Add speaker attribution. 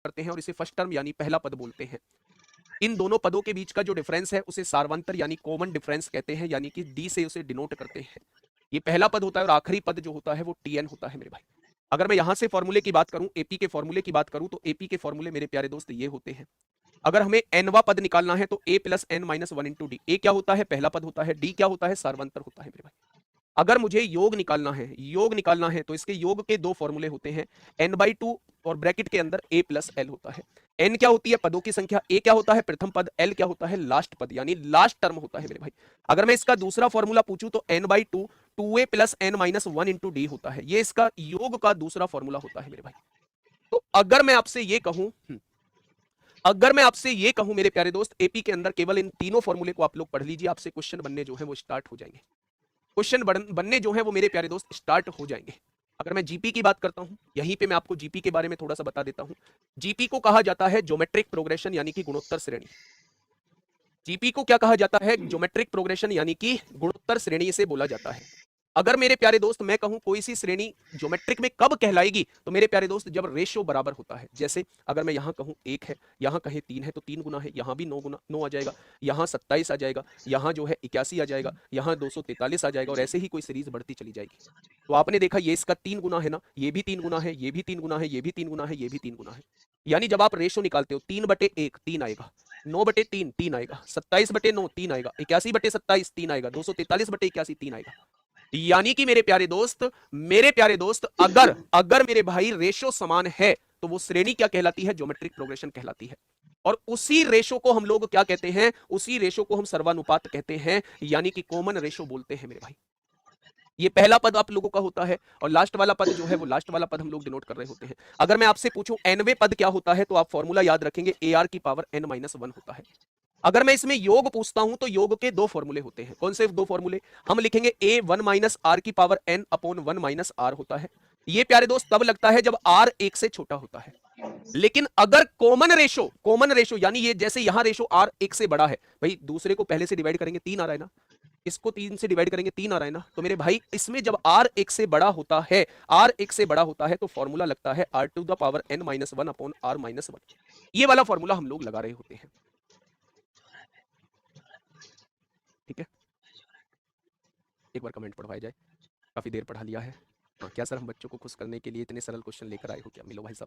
Speaker 1: करते हैं और इसे फर्स्ट टर्म यानी पहला पद बोलते हैं। इन दोनों पदों के बीच का जो डिफरेंस है उसे सार्वंतर यानी कॉमन डिफरेंस कहते हैं, यानी कि डी से उसे डिनोट करते हैं। ये पहला पद होता है और आखिरी पद जो होता है वो टी एन होता है मेरे भाई। अगर मैं यहां से फॉर्मूले की बात करूं, एपी के फॉर्मूले की बात करूं, तो एपी के फॉर्मूले मेरे प्यारे दोस्त ये होते हैं। अगर हमें एनवा पद निकालना है तो A plus N minus one into D. A क्या होता है? पहला पद होता है। डी क्या होता है? सार्वंतर होता है मेरे भाई। अगर मुझे योग निकालना है, योग निकालना है तो इसके योग के दो फॉर्मूले होते हैं, एन बाई टू और ब्रैकेट के अंदर ए प्लस एल होता है। एन क्या होती है? पदों की संख्या। ए क्या होता है? प्रथम पद। एल क्या होता है? लास्ट पद यानी लास्ट टर्म होता है मेरे भाई। अगर मैं इसका दूसरा फॉर्मूला पूछूं तो N by two A plus N minus one into D होता है। ये इसका योग का दूसरा फॉर्मूला होता है मेरे भाई। तो अगर मैं आपसे ये कहूं मेरे प्यारे दोस्त, एपी के अंदर केवल इन तीनों फॉर्मूले को आप लोग पढ़ लीजिए, आपसे क्वेश्चन बनने जो है वो स्टार्ट हो जाएंगे। क्वेश्चन बनने जो है वो मेरे प्यारे दोस्त स्टार्ट हो जाएंगे। अगर मैं जीपी की बात करता हूं, यहीं पे मैं आपको जीपी के बारे में थोड़ा सा बता देता हूं। जीपी को कहा जाता है ज्योमेट्रिक प्रोग्रेशन यानी कि गुणोत्तर श्रेणी। जीपी को क्या कहा जाता है? ज्योमेट्रिक प्रोग्रेशन यानी कि गुणोत्तर श्रेणी से बोला जाता है। अगर मेरे प्यारे दोस्त मैं कहूं कोई सी श्रेणी ज्योमेट्रिक में कब कहलाएगी, तो मेरे प्यारे दोस्त जब रेशियो बराबर होता है। जैसे अगर मैं यहां कहूं 1 है, यहां कहें 3 है, तो 3 गुना है, यहां भी 9 आ जाएगा, यहां 27 आ जाएगा, यहां जो है 81 आ जाएगा, यहां 243 आ जाएगा, और ऐसे ही कोई सीरीज बढ़ती चली जाएगी। तो आपने देखा ये इसका 3 गुना है ना, ये भी 3 गुना है, ये भी 3 गुना है, ये भी 3 गुना है, ये भी 3 गुना है। यानी जब आप रेशियो निकालते हो 3/1 3 आएगा, 9/3 3 आएगा, 27/9 3 आएगा, 81/27 3 आएगा, 243/81 3 आएगा। यानी कि मेरे प्यारे दोस्त अगर अगर मेरे भाई रेशो समान है तो वो श्रेणी क्या कहलाती है? ज्योमेट्रिक प्रोग्रेशन कहलाती है। और उसी रेशो को हम लोग क्या कहते हैं? उसी रेशो को हम सर्वानुपात कहते हैं, यानी कि कॉमन रेशो बोलते हैं मेरे भाई। ये पहला पद आप लोगों का होता है और लास्ट वाला पद जो है वो लास्ट वाला पद हम लोग डिनोट कर रहे होते हैं। अगर मैं आपसे पूछूं एनवे पद क्या होता है, तो आप फॉर्मूला याद रखेंगे, ए आर की पावर एन माइनस वन होता है। अगर मैं इसमें योग पूछता हूं तो योग के दो फॉर्मूले होते हैं। कौन से दो फॉर्मूले? हम लिखेंगे ए वन माइनस आर की power N upon one minus R होता है। ये प्यारे दोस्त तब लगता है जब आर एक से छोटा होता है। लेकिन अगर कॉमन रेशो यानी ये जैसे यहां रेशो आर एक से बड़ा है, भाई दूसरे को पहले से डिवाइड करेंगे 3 आ रहा है ना, इसको 3 से डिवाइड करेंगे 3 आ रहा है ना, तो मेरे भाई इसमें जब आर एक से बड़ा होता है, तो फॉर्मूला लगता है R to the power N minus one upon R minus one. ये वाला फॉर्मूला हम लोग लगा रहे होते हैं। ठीक है, एक बार कमेंट पढ़वाया जाए, काफी देर पढ़ा लिया है। हाँ क्या सर, हम बच्चों को खुश करने के लिए इतने सरल क्वेश्चन लेकर आए हो क्या? मिलो भाई साहब